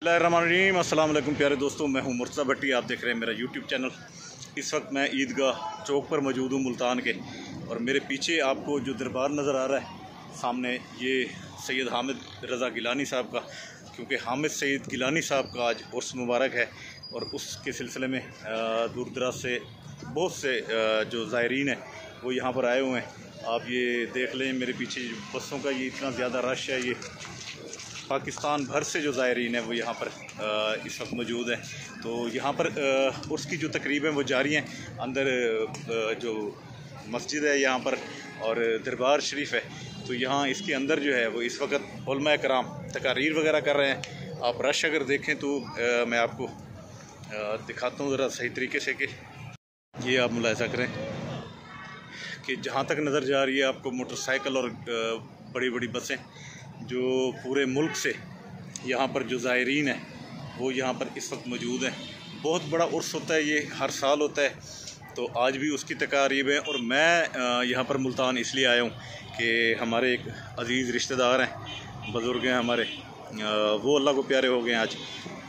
बिस्मिल्लाहिर्रहमानिर्रहीम। अस्सलाम वालेकुम प्यारे दोस्तों, मैं हूं मुर्तज़ा भट्टी। आप देख रहे हैं मेरा यूट्यूब चैनल। इस वक्त मैं ईदगाह चौक पर मौजूद हूं मुल्तान के, और मेरे पीछे आपको जो दरबार नज़र आ रहा है सामने, ये सैयद हामिद रज़ा गिलानी साहब का, क्योंकि हामिद सईद गिलानी साहब का आज उर्स मुबारक है, और उसके सिलसिले में दूर दराज से बहुत से जो ज़ायरीन हैं वो यहाँ पर आए हुए हैं। आप ये देख लें मेरे पीछे बसों का ये इतना ज़्यादा रश है। ये पाकिस्तान भर से जो ज़ायरीन है वो यहाँ पर इस वक्त मौजूद हैं। तो यहाँ पर उर्स की जो तकरीबें वो जारी हैं। अंदर जो मस्जिद है यहाँ पर और दरबार शरीफ है, तो यहाँ इसके अंदर जो है वो इस वक्त उलमा कराम तकारीर वगैरह कर रहे हैं। आप रश अगर देखें तो मैं आपको दिखाता हूँ ज़रा सही तरीके से कि ये आप मुलाहिज़ा करें कि जहाँ तक नज़र जा रही है आपको मोटरसाइकिल और बड़ी बड़ी बसें, जो पूरे मुल्क से यहाँ पर जो ज़ायरीन है वो यहाँ पर इस वक्त मौजूद हैं। बहुत बड़ा उर्स होता है, ये हर साल होता है, तो आज भी उसकी तकारीब है। और मैं यहाँ पर मुल्तान इसलिए आया हूँ कि हमारे एक अज़ीज़ रिश्तेदार हैं, बुज़ुर्ग हैं हमारे, वो अल्लाह को प्यारे हो गए हैं आज।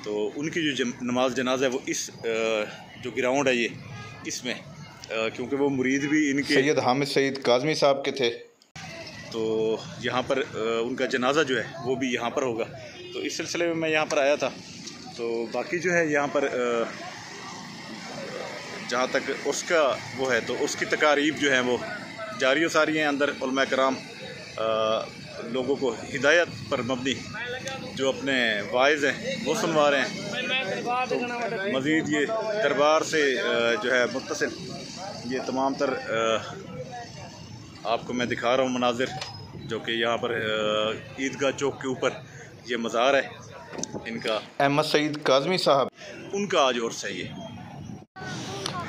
तो उनकी जो नमाज जनाजा है वो इस जो ग्राउंड है ये इसमें, क्योंकि वो मुरीद भी इनके सैयद हामिद सईद काज़मी साहब के थे, तो यहाँ पर उनका जनाजा जो है वो भी यहाँ पर होगा। तो इस सिलसिले में मैं यहाँ पर आया था। तो बाकी जो है यहाँ पर जहाँ तक उसका वो है, तो उसकी तकारीब जो है वो जारी सारी हैं। अंदर उलमा कराम लोगों को हिदायत पर मबनी जो अपने वाइज़ हैं वो सुनवा रहे हैं। तो मज़ीद ये दरबार से जो है मुत्तसिल ये तमाम तर आपको मैं दिखा रहा हूँ मनाजिर, जो कि यहाँ पर ईदगाह चौक के ऊपर ये मज़ार है इनका, अहमद सईद काज़मी साहब, उनका आज उर्स है ये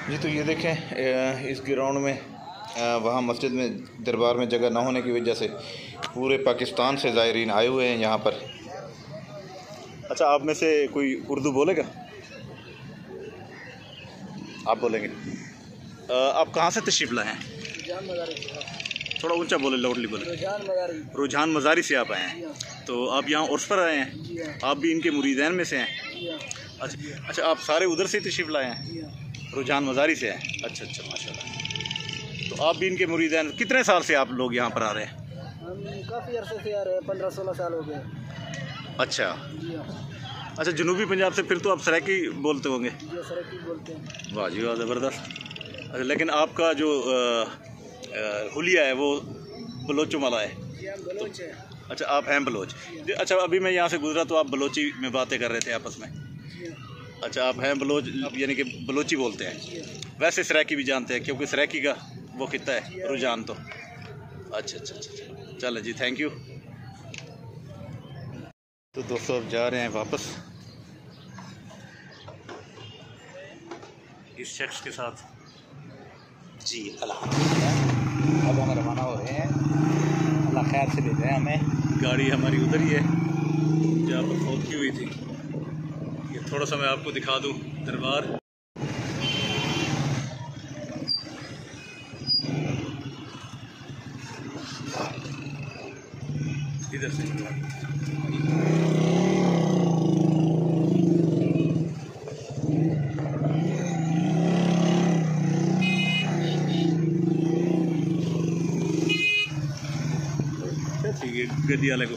जी। तो ये देखें इस ग्राउंड में वहाँ मस्जिद में दरबार में जगह ना होने की वजह से पूरे पाकिस्तान से ज़ायरीन आए हुए हैं यहाँ पर। अच्छा, आप में से कोई उर्दू बोलेगा? आप बोलेंगे? आप कहाँ से तशरीफ़ लाए हैं? थोड़ा ऊंचा बोले, लाउडली बोले। रुझान मज़ारी से आप आए हैं, तो आप यहाँ उर्स पर आए हैं? आप भी इनके मुरीदैन में से हैं? अच्छा, आप सारे उधर से तशरीफ़ लाए हैं? रुझान मज़ारी से हैं? अच्छा, माशाल्लाह। तो आप भी इनके मुरीदैन। कितने साल से आप लोग यहाँ पर आ रहे हैं? हम काफ़ी अरसे से आ रहे हैं, 15-16 साल हो गए। अच्छा, जनूबी पंजाब से फिर तो आप सराइकी बोलते होंगे? सराइकी बोलते हैं। वाह जी वाह, ज़बरदस्त। अच्छा, लेकिन आपका जो हुलिया है वो बलोचों वाला है? बलोच है। अच्छा, आप हैं बलोच। अच्छा, अभी मैं यहाँ से गुजरा तो आप बलोची में बातें कर रहे थे आपस में। अच्छा, आप हैं बलोच, यानी कि बलोची बोलते हैं। वैसे सराइकी भी जानते हैं, क्योंकि सराइकी का वो कितना है रुझान। तो अच्छा, चलें जी, थैंक यू। तो दोस्तों अब जा रहे हैं वापस इस शख्स के साथ जी। अल्हम्दुलिल्लाह अब हम रवाना हो रहे हैं, अल्लाह खैर से ले जाए हमें। गाड़ी हमारी उधर ही है जहाँ पर फौत की हुई थी। ये थोड़ा सा मैं आपको दिखा दूँ दरबार। इधर से ठीक है, गड्डी वाले को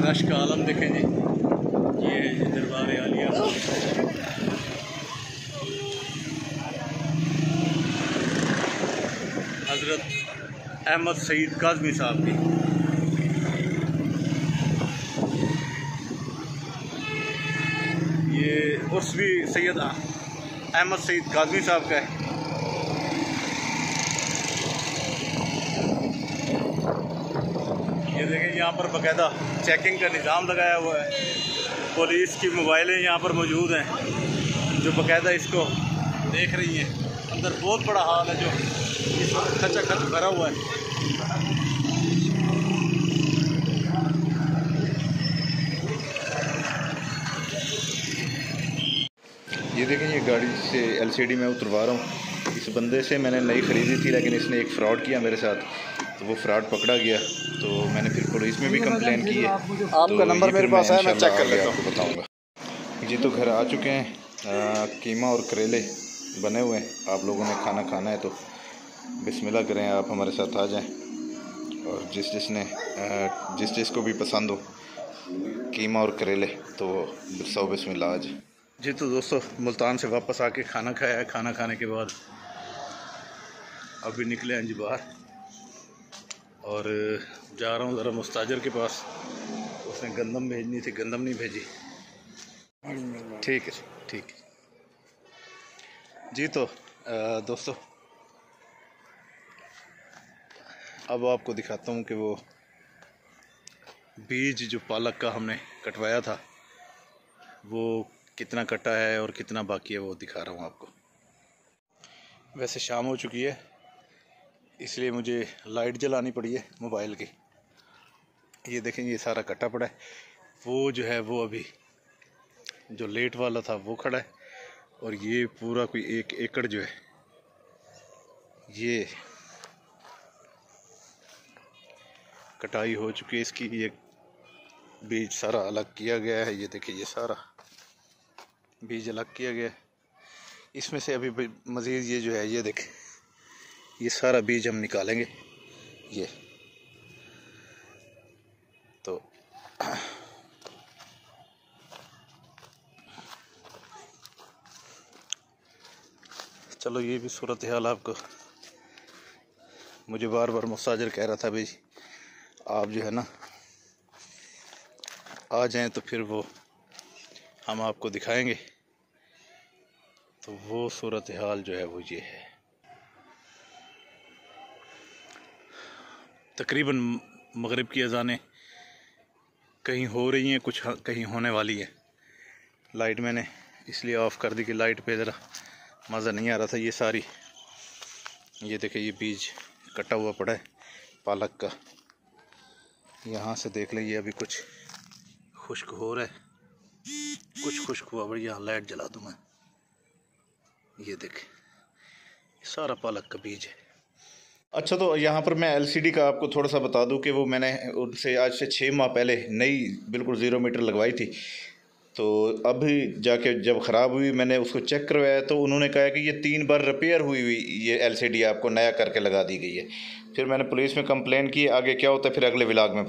रश का आलम देखें जी। ये दरबार आलिया हज़रत अहमद सईद काज़मी साहब की। ये उर्स भी सैयद अहमद सईद काज़मी साहब का है। ये देखें, यहाँ पर बाकायदा चेकिंग का निज़ाम लगाया हुआ है। पुलिस की मोबाइलें यहाँ पर मौजूद हैं जो बाकायदा इसको देख रही हैं। अंदर बहुत बड़ा हाल है जो इस वक्त खचाखच भरा हुआ है। ये देखें, ये गाड़ी से LCD में उतरवा रहा हूँ। इस बंदे से मैंने नई ख़रीदी थी, लेकिन इसने एक फ़्रॉड किया मेरे साथ। तो वो फ्रॉड पकड़ा गया। तो मैंने फिर पुलिस में भी कंप्लेन की है। आपका नंबर मेरे पास है, मैं चेक कर लेता हूँ, आपको बताऊँगा जी। तो घर आ चुके हैं, कीमा और करेले बने हुए हैं। आप लोगों ने खाना खाना है तो बिस्मिल्लाह करें, आप हमारे साथ आ जाएं। और जिस जिसको भी पसंद हो कीमा और करेले तो सौ बिस्मिल्लाह आज। जी तो दोस्तों, मुल्तान से वापस आके खाना खाया है। खाना खाने के बाद अभी निकले हैं जी बाहर और जा रहा हूँ ज़रा मुस्ताजर के पास। उसने गंदम भेजनी थी, गंदम नहीं भेजी। ठीक है, ठीक है जी। तो दोस्तों, अब आपको दिखाता हूँ कि वो बीज जो पालक का हमने कटवाया था वो कितना कटा है और कितना बाकी है, वो दिखा रहा हूँ आपको। वैसे शाम हो चुकी है, इसलिए मुझे लाइट जलानी पड़ी है मोबाइल की। ये देखें, ये सारा कटा पड़ा है। वो जो है वो अभी जो लेट वाला था वो खड़ा है, और ये पूरा कोई 1 एकड़ जो है ये कटाई हो चुकी है इसकी। ये बीज सारा अलग किया गया है। ये देखिए, ये सारा बीज अलग किया गया है। इसमें से अभी मज़ीद ये जो है, ये देखें, ये सारा बीज हम निकालेंगे। ये तो चलो, ये भी सूरत हाल आपको, मुझे बार बार मुस्ताजर कह रहा था भाई आप जो है ना आ जाएं तो फिर वो हम आपको दिखाएंगे। तो वो सूरत हाल जो है वो ये है। तकरीबन मगरिब की अज़ानें कहीं हो रही हैं, कुछ कहीं होने वाली है। लाइट मैंने इसलिए ऑफ़ कर दी कि लाइट पे ज़रा मज़ा नहीं आ रहा था। ये सारी, ये देखिए, ये बीज कटा हुआ पड़ा है पालक का। यहाँ से देख लें, ये अभी कुछ खुश्क हो रहा है, कुछ खुश्क हुआ। बड़ी यहाँ लाइट जला दूँ मैं। ये देखें, सारा पालक का बीज है। अच्छा, तो यहाँ पर मैं LCD का आपको थोड़ा सा बता दूं कि वो मैंने उनसे आज से 6 माह पहले नई बिल्कुल 0 मीटर लगवाई थी। तो अभी जाके जब ख़राब हुई, मैंने उसको चेक करवाया तो उन्होंने कहा कि ये 3 बार रिपेयर हुई ये LCD आपको नया करके लगा दी गई है। फिर मैंने पुलिस में कंप्लेन की। आगे क्या होता है फिर अगले व्लॉग में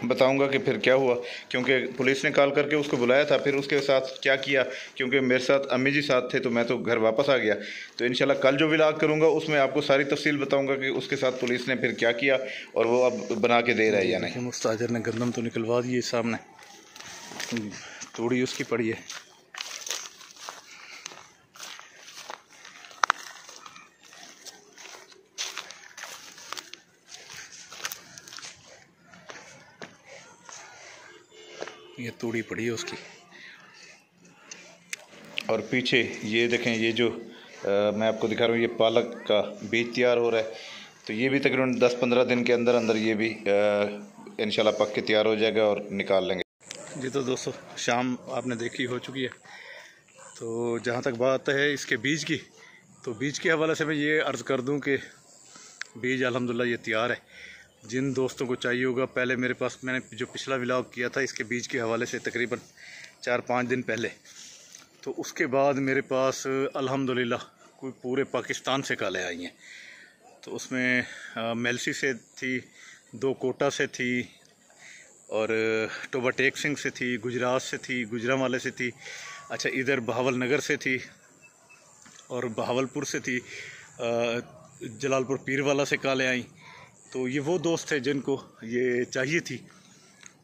बताऊंगा कि फिर क्या हुआ, क्योंकि पुलिस ने कॉल करके उसको बुलाया था। फिर उसके साथ क्या किया, क्योंकि मेरे साथ अम्मी जी साथ थे तो मैं तो घर वापस आ गया। तो इंशाल्लाह कल जो व्लॉग करूँगा उसमें आपको सारी तफसील बताऊँगा कि उसके साथ पुलिस ने फिर क्या किया और वो अब बना के दे रहा है या नहीं। मुस्ताजर ने गंदम तो निकलवा दी, सामने तोड़ी उसकी पड़ी है। ये तोड़ी पड़ी है उसकी। और पीछे ये देखें, ये जो मैं आपको दिखा रहा हूँ, ये पालक का बीज तैयार हो रहा है। तो ये भी तकरीबन 10-15 दिन के अंदर अंदर ये भी इंशाल्लाह पक के तैयार हो जाएगा और निकाल लेंगे जी। तो दोस्तों, शाम आपने देखी हो चुकी है। तो जहाँ तक बात है इसके बीज की, तो बीज के हवाले से मैं ये अर्ज़ कर दूँ कि बीज अल्हम्दुलिल्लाह ये तैयार है। जिन दोस्तों को चाहिए होगा, पहले मेरे पास मैंने जो पिछला व्लॉग किया था इसके बीज के हवाले से तकरीबन 4-5 दिन पहले, तो उसके बाद मेरे पास अल्हम्दुलिल्लाह कोई पूरे पाकिस्तान से कालें आई हैं। तो उसमें मेलसी से थी, 2 कोटा से थी, और टोबाटेक सिंह से थी, गुजरात से थी, गुजरांवाले से थी, अच्छा इधर बहावल नगर से थी, और बहावलपुर से थी, जलालपुर पीरवाला से कालें आई। तो ये वो दोस्त थे जिनको ये चाहिए थी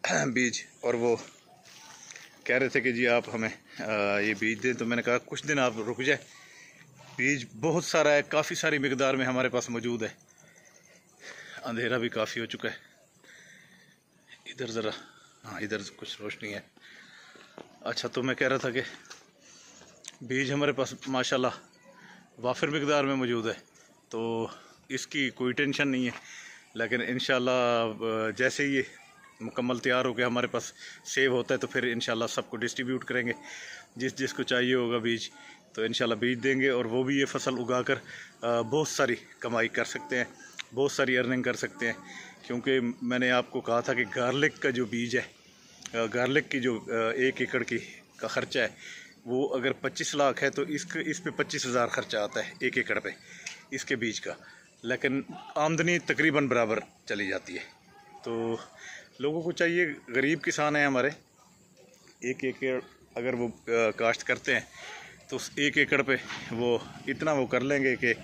बीज, और वो कह रहे थे कि जी आप हमें ये बीज दें। तो मैंने कहा कुछ दिन आप रुक जाए, बीज बहुत सारा है, काफ़ी सारी मिकदार में हमारे पास मौजूद है। अंधेरा भी काफ़ी हो चुका है। इधर ज़रा, हाँ इधर कुछ रोशनी है। अच्छा, तो मैं कह रहा था कि बीज हमारे पास माशाल्लाह वाफिर मिकदार में मौजूद है, तो इसकी कोई टेंशन नहीं है। लेकिन इंशाल्लाह जैसे ये मुकम्मल तैयार होकर हमारे पास सेव होता है तो फिर इंशाल्लाह सबको डिस्ट्रीब्यूट करेंगे। जिसको चाहिए होगा बीज तो इंशाल्लाह बीज देंगे, और वो भी ये फसल उगाकर बहुत सारी कमाई कर सकते हैं। बहुत सारी अर्निंग कर सकते हैं। क्योंकि मैंने आपको कहा था कि गार्लिक का जो बीज है, गार्लिक की जो 1 एकड़ की का ख़र्चा है वो अगर 25 लाख है तो इस पे 25,000 ख़र्चा आता है 1 एकड़ पे इसके बीज का, लेकिन आमदनी तकरीबन बराबर चली जाती है। तो लोगों को चाहिए, गरीब किसान हैं हमारे, 1 एकड़ अगर वो काश्त करते हैं तो उस 1 एकड़ पे वो इतना वो कर लेंगे कि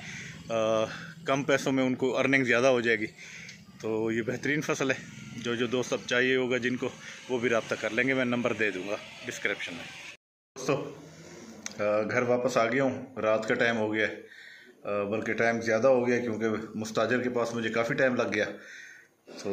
कम पैसों में उनको अर्निंग ज़्यादा हो जाएगी। तो ये बेहतरीन फसल है। जो दोस्त अब चाहिए होगा जिनको, वो भी रब्ता कर लेंगे, मैं नंबर दे दूँगा डिस्क्रिप्शन में। दोस्तों घर वापस आ गया हूँ, रात का टाइम हो गया है, बल्कि टाइम ज़्यादा हो गया क्योंकि मुस्ताजर के पास मुझे काफ़ी टाइम लग गया। तो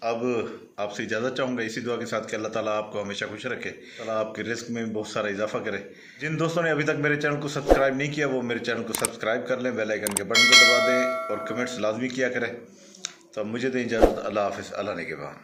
अब आपसे इजाज़त चाहूँगा इसी दुआ के साथ कि अल्लाह ताला आपको हमेशा खुश रखे, अल्लाह आपके रिस्क में बहुत सारा इजाफा करे। जिन दोस्तों ने अभी तक मेरे चैनल को सब्सक्राइब नहीं किया वो मेरे चैनल को सब्सक्राइब कर लें, बेल आइकन के बटन को दबा दें और कमेंट्स लाजमी किया करें। तो मुझे दें इजाज़त, अल्लाह हाफ़िज़, अल्लाह ने के बाद।